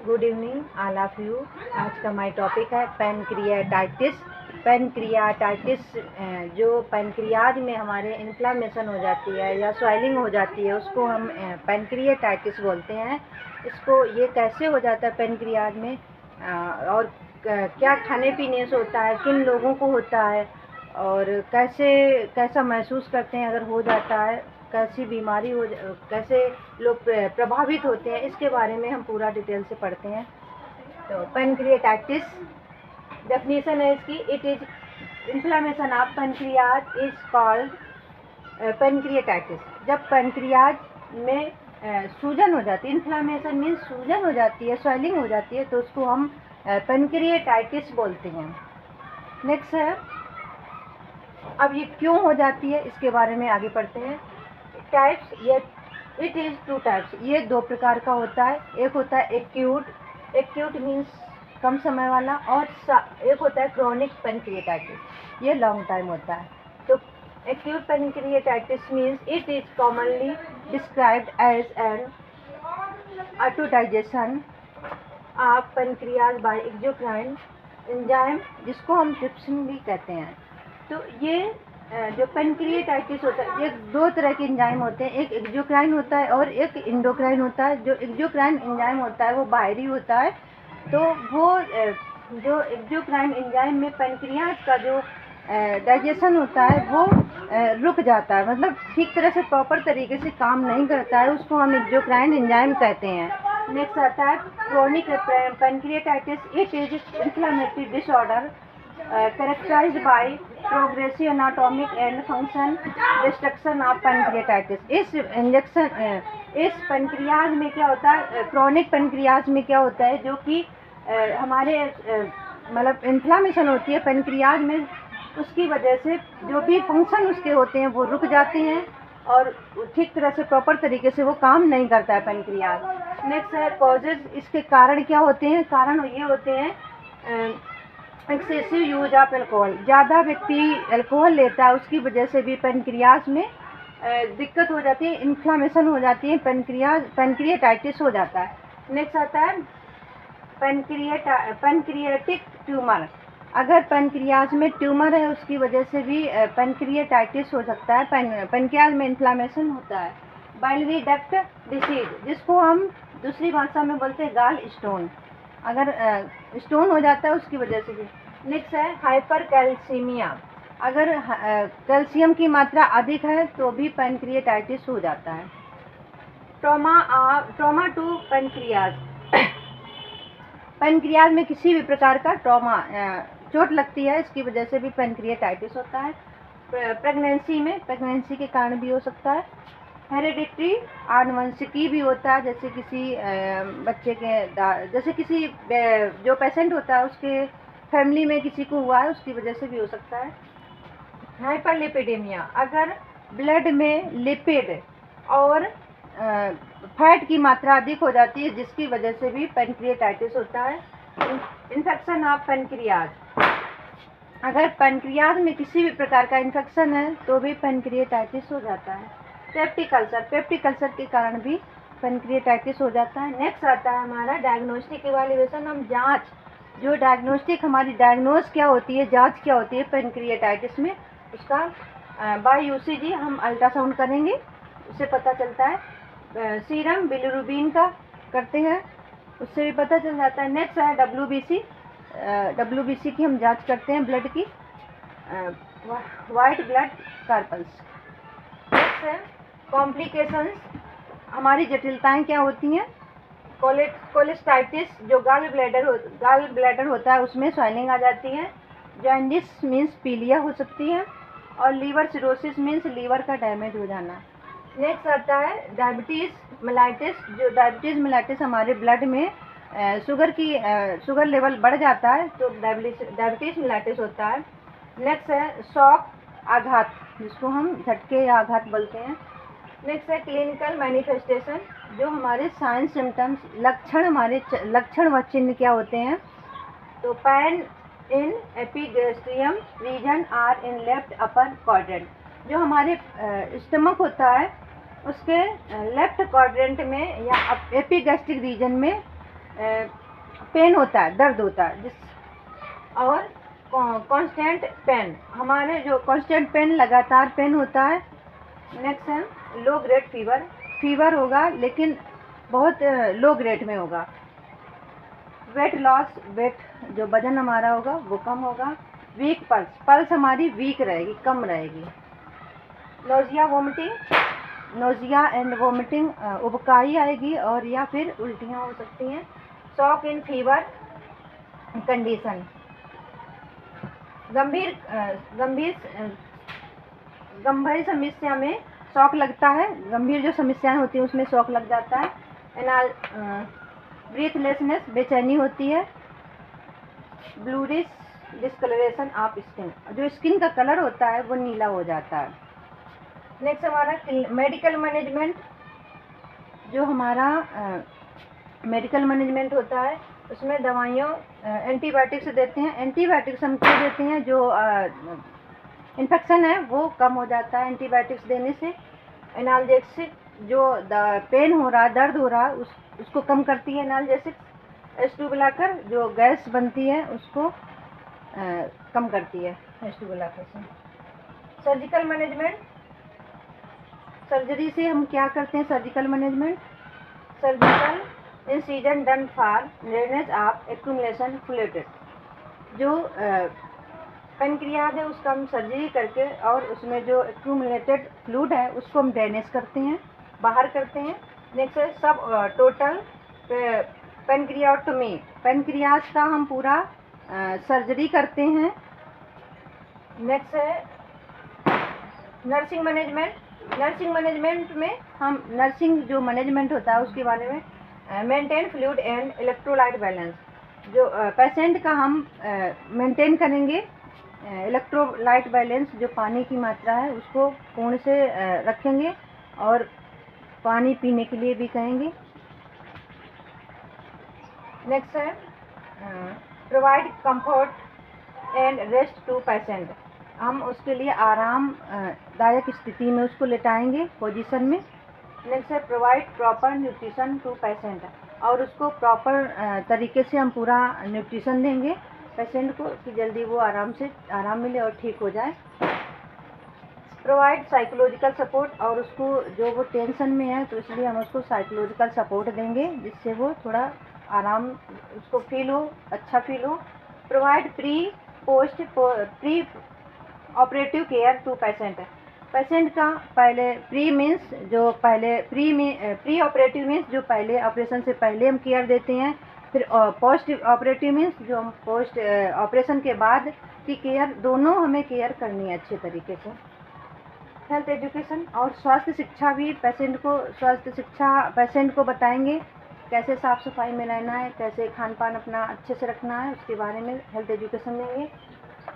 Good evening all of you. आज का my topic है पैनक्रियाटाइटिस। पैनक्रियाटाइटिस जो पैनक्रियाज में हमारे इन्फ्लामेशन हो जाती है या स्वेलिंग हो जाती है उसको हम पैनक्रियाटाइटिस बोलते हैं। इसको ये कैसे हो जाता है पैनक्रियाज में और क्या खाने पीने से होता है, किन लोगों को होता है और कैसा महसूस करते हैं अगर हो जाता है, कैसी बीमारी हो, कैसे लोग प्रभावित होते हैं, इसके बारे में हम पूरा डिटेल से पढ़ते हैं। तो पैनक्रियाटाइटिस डेफिनेशन है इसकी, it is inflammation of pancreas is called pancreatitis. जब पैनक्रियाज में सूजन हो जाती है, इन्फ्लामेशन मीन्स सूजन हो जाती है, स्वेलिंग हो जाती है, तो उसको हम पैनक्रियाटाइटिस बोलते हैं। नेक्स्ट है, अब ये क्यों हो जाती है इसके बारे में आगे पढ़ते हैं। टाइप्स, ये इट इज़ टू टाइप्स, ये दो प्रकार का होता है। एक होता है एक्यूट मीन्स कम समय वाला, और एक होता है क्रोनिक पैनक्रियाटाइटिस, ये लॉन्ग टाइम होता है। तो acute pancreatitis means it is commonly described as an autodigestion of pancreas by exocrine enzyme, जिसको हम ट्रिप्सिन भी कहते हैं। तो ये जो पैनक्रियाटाइटिस होता है, ये दो तरह के एंजाइम होते हैं, एक एक्सोक्राइन होता है और एक एंडोक्राइन होता है। जो एक्सोक्राइन एंजाइम होता है वो बाहरी होता है, तो वो जो एक्सोक्राइन एंजाइम में पैनक्रियाज का जो डाइजेशन होता है वो रुक जाता है, मतलब ठीक तरह से प्रॉपर तरीके से काम नहीं करता है, उसको हम एक्सोक्राइन एंजाइम कहते हैं। नेक्स्ट आता है chronic pancreatitis. It is inflammatory disorder characterized by progressive anatomic and function destruction of pancreatitis। इस पैनक्रियाज में क्या होता है, क्रोनिक पैनक्रियाज में क्या होता है, जो कि हमारे मतलब इन्फ्लामेशन होती है पैनक्रियाज में, उसकी वजह से जो भी फंक्शन उसके होते हैं वो रुक जाते हैं और ठीक तरह से प्रॉपर तरीके से वो काम नहीं करता है पैनक्रियाज। नेक्स्ट है कॉजेज, इसके कारण क्या होते हैं। कारण ये होते हैं एक्सेसिव यूज ऑफ एल्कोहल, ज़्यादा व्यक्ति एल्कोहल लेता है, उसकी वजह से भी पैनक्रियाज में दिक्कत हो जाती है, इन्फ्लामेशन हो जाती है, पैनक्रियाटाइटिस हो जाता है। नेक्स्ट आता है पैनक्रियाटिक ट्यूमर। अगर पैनक्रियाज में ट्यूमर है उसकी वजह से भी पैनक्रियाटाइटिस हो सकता है, पैनक्रियाज में इन्फ्लामेशन होता है। बाइलरी डक्ट डिसीज, जिसको हम दूसरी भाषा में बोलते हैं गाल स्टोन, अगर स्टोन हो जाता है उसकी वजह से भी। नेक्स्ट है हाइपर कैल्सीमिया, अगर कैल्शियम की मात्रा अधिक है तो भी पैनक्रियाटाइटिस हो जाता है। ट्रॉमा टू पैनक्रियाज, पैनक्रियाज में किसी भी प्रकार का ट्रॉमा, चोट लगती है, इसकी वजह से भी पैनक्रियाटाइटिस होता है। प्रेगनेंसी के कारण भी हो सकता है। हेरिडिटरी, आनुवंशिकी भी होता है, जैसे किसी बच्चे के जैसे किसी जो पेशेंट होता है उसके फैमिली में किसी को हुआ है, उसकी वजह से भी हो सकता है। हाइपरलिपिडेमिया, अगर ब्लड में लिपिड और फैट की मात्रा अधिक हो जाती है, जिसकी वजह से भी पैनक्रियाटाइटिस होता है। इन्फेक्शन ऑफ पैनक्रियाज, अगर पैनक्रियाज में किसी भी प्रकार का इन्फेक्शन है तो भी पैनक्रियाटाइटिस हो जाता है। पेप्टिक अल्सर के कारण भी पैनक्रियाटाइटिस हो जाता है। नेक्स्ट आता है हमारा डायग्नोस्टिक इवैल्यूएशन, हम जांच, जो डायग्नोस्टिक हमारी डायग्नोज क्या होती है, जांच क्या होती है पैनक्रियाटाइटिस में, उसका बाय यूसीजी हम अल्ट्रासाउंड करेंगे, उससे पता चलता है। सीरम बिलिरुबिन का करते हैं, उससे भी पता चल जाता है। नेक्स्ट है डब्ल्यूबीसी की हम जांच करते हैं ब्लड की, वाइट ब्लड कार्पल्स। नेक्स्ट है कॉम्प्लिकेशंस, हमारी जटिलताएं क्या होती हैं। कोलेस्टाइटिस, जो गाल ब्लैडर होता है उसमें स्वेलिंग आ जाती है। जॉन्डिस मीन्स पीलिया हो सकती है, और लीवर सिरोसिस मीन्स लीवर का डैमेज हो जाना। नेक्स्ट आता है डायबिटीज़ मेलाइटिस, जो डायबिटीज़ मेलाइटिस हमारे ब्लड में शुगर लेवल बढ़ जाता है तो डायबिटीज़ मेलाइटिस होता है। नेक्स्ट है शॉक, आघात, जिसको हम झटके या आघात बोलते हैं। नेक्स्ट है क्लिनिकल मैनिफेस्टेशन, जो हमारे साइन सिम्टम्स, लक्षण व चिन्ह क्या होते हैं। तो pain in epigastrium region or in left upper quadrant, जो हमारे स्टमक होता है उसके लेफ्ट क्वाड्रेंट में या एपिगैस्ट्रिक रीजन में पेन होता है, दर्द होता है, और कांस्टेंट पेन, हमारे जो कांस्टेंट पेन लगातार पेन होता है। नेक्स्ट है लो ग्रेड फीवर, फीवर होगा लेकिन बहुत लो ग्रेड में होगा। वेट लॉस, वेट जो वजन हमारा होगा वो कम होगा। वीक पल्स, पल्स हमारी वीक रहेगी, कम रहेगी। Nausea vomiting, nausea and vomiting, उबकाई आएगी और या फिर उल्टियाँ हो सकती हैं। शॉक इन फीवर कंडीशन, गंभीर समस्या में शॉक लगता है, गंभीर जो समस्याएं होती हैं उसमें शॉक लग जाता है। एनाल ब्रीथलेसनेस, बेचैनी होती है। ब्लूरिश डिस्कलरेशन ऑफ स्किन, जो स्किन का कलर होता है वो नीला हो जाता है। नेक्स्ट हमारा मेडिकल मैनेजमेंट, जो हमारा मेडिकल मैनेजमेंट होता है उसमें दवाइयों एंटीबायोटिक्स देते हैं। एंटीबायोटिक्स हम क्यों देते हैं, जो इन्फेक्शन है वो कम हो जाता है एंटीबायोटिक्स देने से। एनाल्जेसिक, जो पेन हो रहा, दर्द हो रहा उसको कम करती है एनाल्जेसिक। H2 बुलाकर, जो गैस बनती है उसको कम करती है H2 बुलाकर से। सर्जिकल मैनेजमेंट, सर्जरी से हम क्या करते हैं, surgical management, surgical incision done for drainage of accumulation fluid, जो पेनक्रियाज है उसका हम सर्जरी करके और उसमें जो एक्यूमुलेटेड फ्लूइड है उसको हम ड्रेनेज करते हैं, बाहर करते हैं। नेक्स्ट है सब टोटल पेनक्रियाटोमी, पेनक्रियाज का हम पूरा सर्जरी करते हैं। नेक्स्ट है नर्सिंग मैनेजमेंट, नर्सिंग मैनेजमेंट में हम नर्सिंग जो मैनेजमेंट होता है उसके बारे में maintain fluid and electrolyte balance, जो पेशेंट का हम मेंटेन करेंगे इलेक्ट्रोलाइट बैलेंस, जो पानी की मात्रा है उसको पूर्ण से रखेंगे और पानी पीने के लिए भी कहेंगे। नेक्स्ट है provide comfort and rest to patient, हम उसके लिए आरामदायक स्थिति में उसको लेटाएंगे पोजीशन में। नेक्स्ट है provide proper nutrition to patient, और उसको प्रॉपर तरीके से हम पूरा न्यूट्रिशन देंगे पेशेंट को कि जल्दी वो आराम मिले और ठीक हो जाए। प्रोवाइड साइकोलॉजिकल सपोर्ट, और उसको जो वो टेंशन में है तो इसलिए हम उसको साइकोलॉजिकल सपोर्ट देंगे जिससे वो थोड़ा आराम उसको फील हो, अच्छा फील हो। Provide pre operative care to patient, patient का पहले प्री ऑपरेटिव मीन्स जो पहले ऑपरेशन से पहले हम केयर देते हैं, फिर पोस्ट ऑपरेटिव मीन्स जो हम पोस्ट ऑपरेशन के बाद की केयर, दोनों हमें केयर करनी है अच्छे तरीके से। हेल्थ एजुकेशन और स्वास्थ्य शिक्षा भी पेशेंट को बताएंगे कैसे साफ़ सफाई में रहना है, कैसे खान पान अपना अच्छे से रखना है, उसके बारे में हेल्थ एजुकेशन देंगे।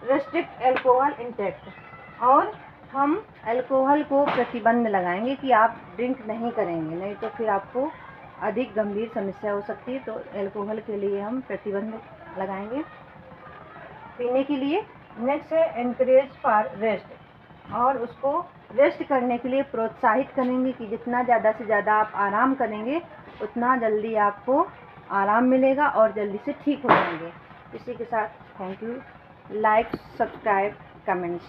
रेस्ट्रिक्ट एल्कोहल इंटेक्ट, और हम अल्कोहल को प्रतिबंध लगाएंगे कि आप ड्रिंक नहीं करेंगे, नहीं तो फिर आपको अधिक गंभीर समस्या हो सकती है, तो अल्कोहल के लिए हम प्रतिबंध लगाएंगे पीने के लिए। नेक्स्ट है एनकरेज फॉर रेस्ट, और उसको रेस्ट करने के लिए प्रोत्साहित करेंगे कि जितना ज़्यादा से ज़्यादा आप आराम करेंगे उतना जल्दी आपको आराम मिलेगा और जल्दी से ठीक हो जाएंगे। इसी के साथ thank you, like, subscribe, comments.